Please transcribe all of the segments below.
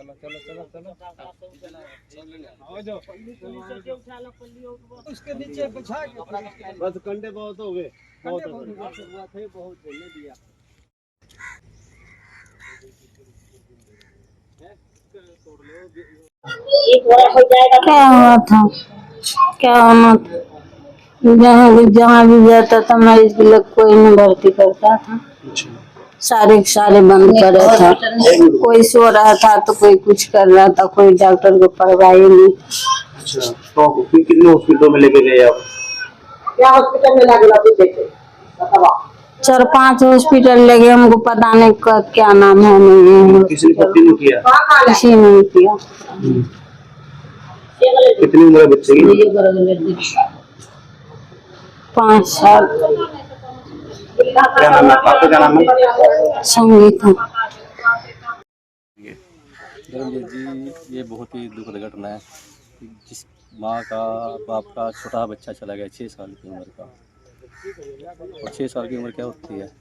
चलो चलो चलो चलो आओ जाओ उसके नीचे बिछा के बस कंडे बहुत हो गए बहुत बोलने दिया क्या हुआ था क्या होना था। जहाँ जहाँ भी जाता था मरीज के लोग कोई नहीं भर्ती करता था। सारे बंद कर रहा था। कोई सो रहा था तो कोई कुछ कर रहा था, कोई डॉक्टर को परवाह ही नहीं। अच्छा, तो कितने हॉस्पिटल में लेके गए आप? क्या हॉस्पिटल में लगे 4-5 हॉस्पिटल ले गए, हमको पता नहीं क्या नाम है नहीं। किसी ने पट्टी नहीं किया? किसी ने नहीं किया। कितनी उम्र है बच्चे की? 5 साल। क्या नाम है आपका? क्या नाम है? संगीता। धर्मवीर जी, ये बहुत ही दुखद घटना है। जिस माँ का बाप का छोटा बच्चा चला गया 6 साल की उम्र का। और 6 साल की उम्र क्या होती है।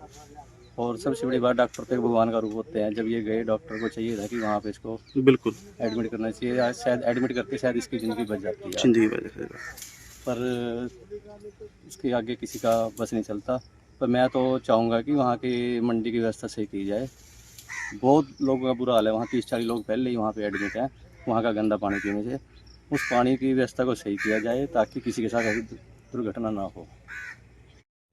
और सबसे बड़ी बात, डॉक्टर तो एक भगवान का रूप होते हैं। जब ये गए, डॉक्टर को चाहिए था कि वहाँ पे इसको बिल्कुल एडमिट करना चाहिए। शायद एडमिट करके शायद इसकी ज़िंदगी बच जाती है, जिंदगी बच। पर इसके आगे किसी का बस नहीं चलता। पर मैं तो चाहूँगा कि वहाँ की मंडी की व्यवस्था सही की जाए। बहुत लोगों का बुरा हाल है वहाँ। 30-40 लोग पहले ही वहाँ पे एडमिट हैं वहाँ का गंदा पानी पीने से। उस पानी की व्यवस्था को सही किया जाए ताकि किसी के साथ ऐसी दुर्घटना ना हो।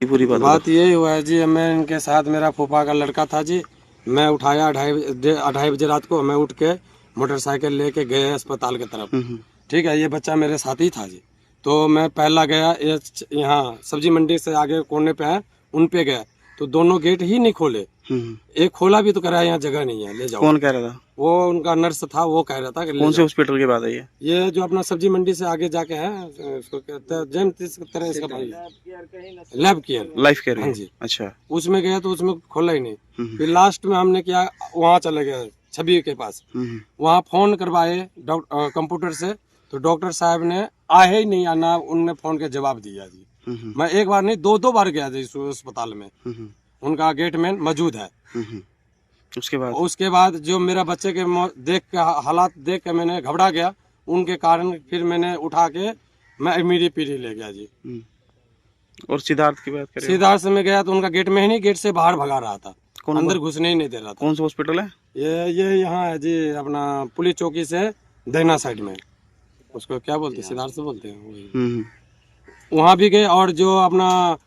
पूरी बात ये हुआ है जी, मैं इनके साथ, मेरा फूफा का लड़का था जी। मैं उठाया 2:30 बजे रात को। मैं उठ के मोटरसाइकिल लेके गए अस्पताल की तरफ। ठीक है, ये बच्चा मेरे साथ ही था जी। तो मैं पहला गया, यहाँ सब्जी मंडी से आगे कोने पे है, उन पे गया तो दोनों गेट ही नहीं खोले। एक खोला भी तो कह रहा है यहाँ जगह नहीं है, ले जाओ। कौन कह रहा था? वो उनका नर्स था, वो कह रहा था कि कौन से हॉस्पिटल की बात है ये जो अपना सब्जी मंडी से आगे जाके है, उसको कहते हैं जैन तरह इसका भाई, लैब केयर, लाइफ केयर। हाँ जी। अच्छा, उसमें गया तो उसमें खोला ही नहीं। फिर लास्ट में हमने क्या, वहाँ चले गए छवि के पास। वहाँ फोन करवाए कंप्यूटर से, तो डॉक्टर साहब ने आए ही नहीं आना, उनने फोन के जवाब दिया जी। मैं एक बार नहीं 2 बार गया जी अस्पताल में। उनका गेटमैन मौजूद है। उसके बाद जो मेरा बच्चे के देख के हालात देख के मैंने घबरा गया। उनके कारण फिर मैंने उठा के मैं मेरी पीढ़ी ले गया जी। और सिद्धार्थ की बात करें? सिद्धार्थ में गया तो उनका गेट में ही नहीं, गेट से बाहर भगा रहा था, अंदर घुसने ही नहीं दे रहा था। कौन सा हॉस्पिटल है ये यहाँ है जी, अपना पुलिस चौकी से दैना साइड में, उसको क्या बोलते हैं, सिद्धार्थ से बोलते हैं। वहाँ भी गए। और जो अपना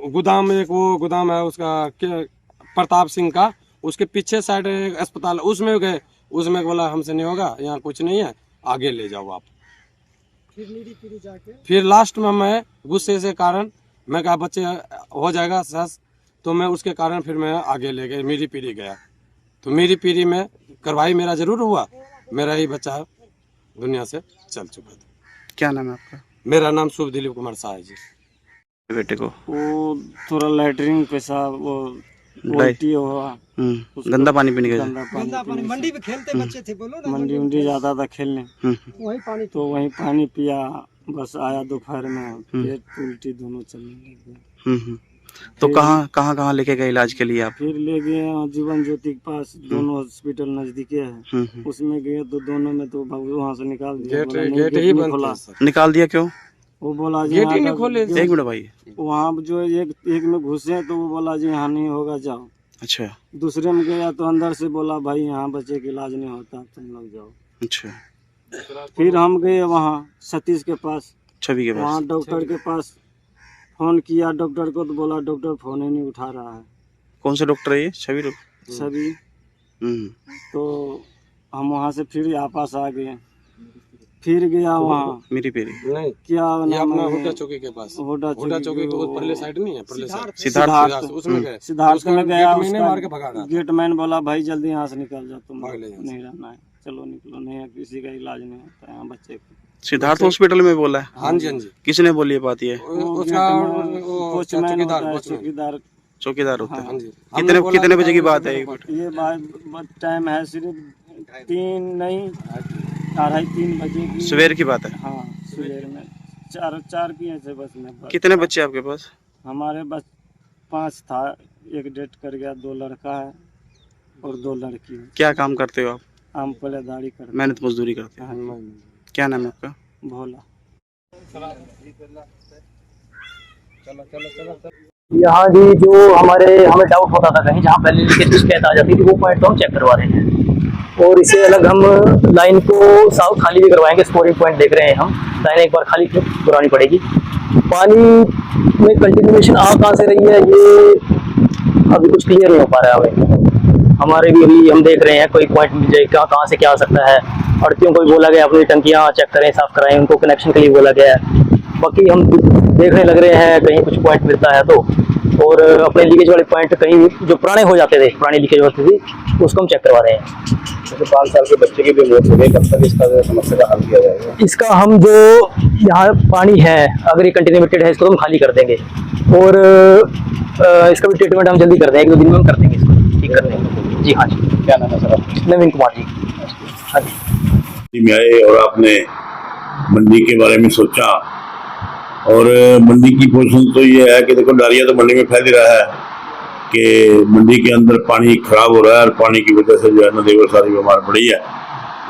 गोदाम, एक वो गोदाम है उसका प्रताप सिंह का, उसके पीछे साइड अस्पताल, उसमें गए। उसमें बोला हमसे नहीं होगा, यहाँ कुछ नहीं है, आगे ले जाओ आप। फिर लास्ट में मैं गुस्से से कारण मैं कहा बच्चे हो जाएगा सस, तो मैं उसके कारण फिर मैं आगे ले गए, मेरी पीढ़ी गया। तो मेरी पीढ़ी में कार्रवाई मेरा जरूर हुआ, मेरा ही बच्चा दुनिया से चल चुका था। क्या नाम है आपका? मेरा नाम शुभ दिलीप कुमार शाह है जी। बेटे को वो थोड़ा लैटरिन पेशाब, वो उल्टी हुआ, गंदा पानी पीने का। गंदा पानी मंडी में खेलते बच्चे थे, बोलो ना। मंडी जाता था खेलने, वही पानी तो वही पानी पिया, बस आया दोपहर में, पेट उल्टी दोनों चलने लगे। तो कहाँ लेके गए इलाज के लिए आप? फिर ले गए जीवन ज्योति के पास, दोनों हॉस्पिटल नजदीके है। उसमें गए तो दोनों में तो वहाँ से निकाल दिया, गेट ही बंद खोला। निकाल दिया क्यों? वो बोला जी गेट ही नहीं खोले। एक मिनट भाई, वहाँ जो एक में घुसे तो वो बोला जी यहाँ नहीं होगा, जाओ। अच्छा, दूसरे में गया तो अंदर से बोला भाई यहाँ बच्चे का इलाज नहीं होता, तुम लोग जाओ। अच्छा। फिर हम गए वहाँ सतीश के पास, छवि के पास। वहाँ डॉक्टर के पास फोन किया डॉक्टर को, तो बोला डॉक्टर फोन ही नहीं उठा रहा है। कौन सा डॉक्टर है ये? छवि सभी। तो हम वहाँ से फिर आपस आ गए। फिर गया वहाँ मेरी पेरी नहीं, क्या ये अपना हुड्डा चौकी के पास, हुड्डा चौकी के परले साइड नहीं है, परले साइड सिद्धार्थ उसमें गए। सिद्धार्थ में गया, मार के भगा रहा। गेटमैन बोला भाई जल्दी यहाँ से निकल जाओ, तुम भाग ले यहाँ से। नहीं रहना है, चलो निकलो, नहीं है किसी का इलाज नहीं होता है यहाँ बच्चे को। सिद्धार्थ हॉस्पिटल में बोला है? हाँ जी, हाँ जी। किसने बोली ये बात? ये उसका चौकीदार होता है। हाँ जी। कितने बजे की बात है? ये बात टाइम है सिर्फ 2:30 बजे की सवेर की बात है। हाँ, सवेर में 4 की ऐसे बस में। कितने बच्चे आपके पास? हमारे बस 5 था, एक डेथ कर गया, 2 लड़का है और 2 लड़की है। क्या काम करते हो आप? हम पहले दाढ़ी करते मेहनत मजदूरी करते हैं। हैं। क्या नाम है आपका? भोला। यहाँ जी जो हमें डाउट होता था कहीं जहाँ पहले लीकेज की शिकायत आ जाती थी वो पॉइंट तो हम चेक करवा रहे हैं और इससे अलग हम लाइन को साफ खाली भी करवाएंगे। स्कोरिंग पॉइंट देख रहे हैं हम, लाइन एक बार खाली करानी पड़ेगी। पानी में कंटिन्यूएशन आ कहाँ से रही है ये अभी कुछ क्लियर नहीं हो पा रहा है हमें। हमारे भी अभी हम देख रहे हैं कोई पॉइंट मिल जाए कहाँ से क्या आ सकता है। आड़तियों को भी बोला गया अपनी टंकियाँ चेक करें, साफ कराएं, उनको कनेक्शन के लिए बोला गया है। बाकी हम देखने लग रहे हैं कहीं कुछ पॉइंट मिलता है तो, और अपने लीकेज वाले पॉइंट कहीं जो पुराने हो जाते थे, पुरानी लीकेज होती थी, उसको हम चेक करवा रहे हैं। जैसे 5 साल के बच्चे की भी मौत हो गई, कब तक इसका समस्या का हल किया जाएगा? इसका हम जो यहाँ पानी है अगर ये कंटेमिनेटेड है इसको तो हम खाली कर देंगे और इसका भी ट्रीटमेंट हम जल्दी कर देंगे, 1-2 दिन में हम कर देंगे, इसको ठीक कर देंगे। जी हाँ जी। क्या नाम है सर आपका? नवीन कुमार जी। हाँ जी। में आए और आपने मंडी के बारे में सोचा, और मंडी की पोजीशन तो ये है कि देखो डायरिया तो मंडी में फैल ही रहा है कि मंडी के अंदर पानी खराब हो रहा है और पानी की वजह से जो है ना लेबर सारी बीमार पड़ी है।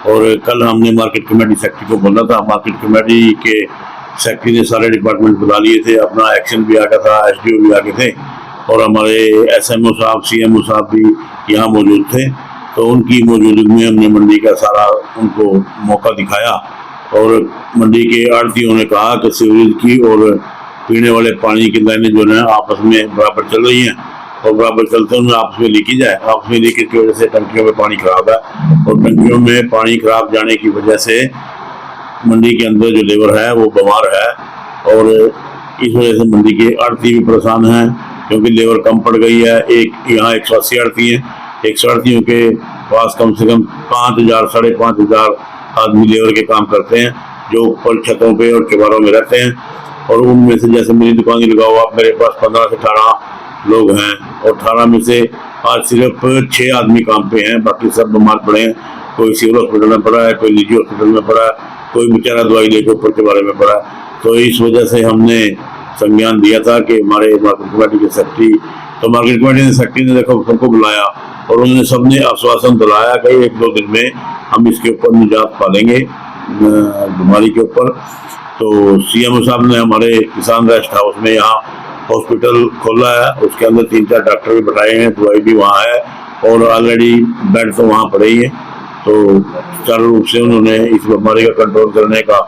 और कल हमने मार्केट कमेटी सेक्रेटरी को बोला था, मार्केट कमेटी के सेक्रेटरी ने सारे डिपार्टमेंट बुला लिए थे, अपना एक्शन भी आ गया था, SDO भी आ गए थे और हमारे SMO साहब CMO साहब भी यहाँ मौजूद थे। तो उनकी मौजूदगी में हमने मंडी का सारा उनको मौका दिखाया और मंडी के आड़तियों ने कहा कि सीवरेज की और पीने वाले पानी की लाइनें जो है आपस में बराबर चल रही हैं और बराबर चलते हुए आपस में लीकेज है। आपस में लीकेज की वजह से टंकियों में पानी खराब है और टंकियों में पानी खराब जाने की वजह से मंडी के अंदर जो लेबर है वो बीमार है और इस वजह से मंडी के आड़ती भी परेशान हैं क्योंकि लेबर कम पड़ गई है। एक यहाँ 180 आड़ती हैं, 100 आड़तियों के पास कम से कम 5,000 साढ़े 5,000 आदमी लेबर के काम करते हैं जो ऊपर छतों पे और किवारों में रहते हैं। और उनमें से जैसे मेरी दुकान ही लगाओ आप, मेरे पास 15 से 18 लोग हैं और 18 में से आज सिर्फ 6 आदमी काम पे हैं, बाकी सब बीमार पड़े हैं। कोई सिविल हॉस्पिटल में पड़ा है, कोई निजी हॉस्पिटल में पड़ा है, कोई बेचारा दवाई लेके ऊपर के बारे में पड़ा है। तो इस वजह से हमने संज्ञान दिया था कि हमारे मार्केट कमेटी के सेक्रेटरी, तो मार्केट कमेटी ने सेक्रेटरी ने देखो सबको बुलाया और उन्होंने सबने आश्वासन दिलाया कि 1-2 दिन में हम इसके ऊपर निजात पा लेंगे बीमारी के ऊपर। तो CMO साहब ने हमारे किसान रेस्ट हाउस में यहाँ हॉस्पिटल खोला है, उसके अंदर 3-4 डॉक्टर भी बैठाए हैं, दवाई भी वहाँ है और ऑलरेडी बेड तो वहाँ पड़े ही है। तो चालू रूप से उन्होंने इस बीमारी का कंट्रोल करने का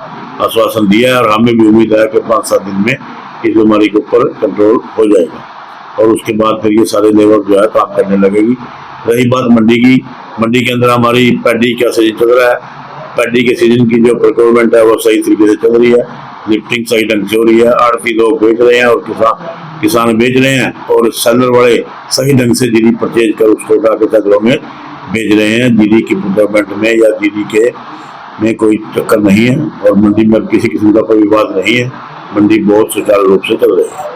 आश्वासन दिया है और हमें भी उम्मीद है कि 5-7 दिन में इस बीमारी के ऊपर कंट्रोल हो जाएगा और उसके बाद फिर ये सारे लेबर जो है काम करने लगेगी। रही बात मंडी की, मंडी के अंदर हमारी पैडी का सीजन चल रहा है। पैडी के सीजन की जो प्रोक्योरमेंट है वो सही तरीके से चल रही है, लिफ्टिंग सही ढंग से हो रही है, आड़ती लोग बेच रहे हैं और किसान बेच रहे हैं और सेलर वाले सही ढंग से जीरी परचेज कर उसको के चक्रों में बेच रहे हैं। जीरी की प्रोक्योरमेंट में या जीरी के में कोई चक्कर नहीं है और मंडी में किसी किस्म का कोई विवाद नहीं है। मंडी बहुत सुचारू रूप से चल रही है।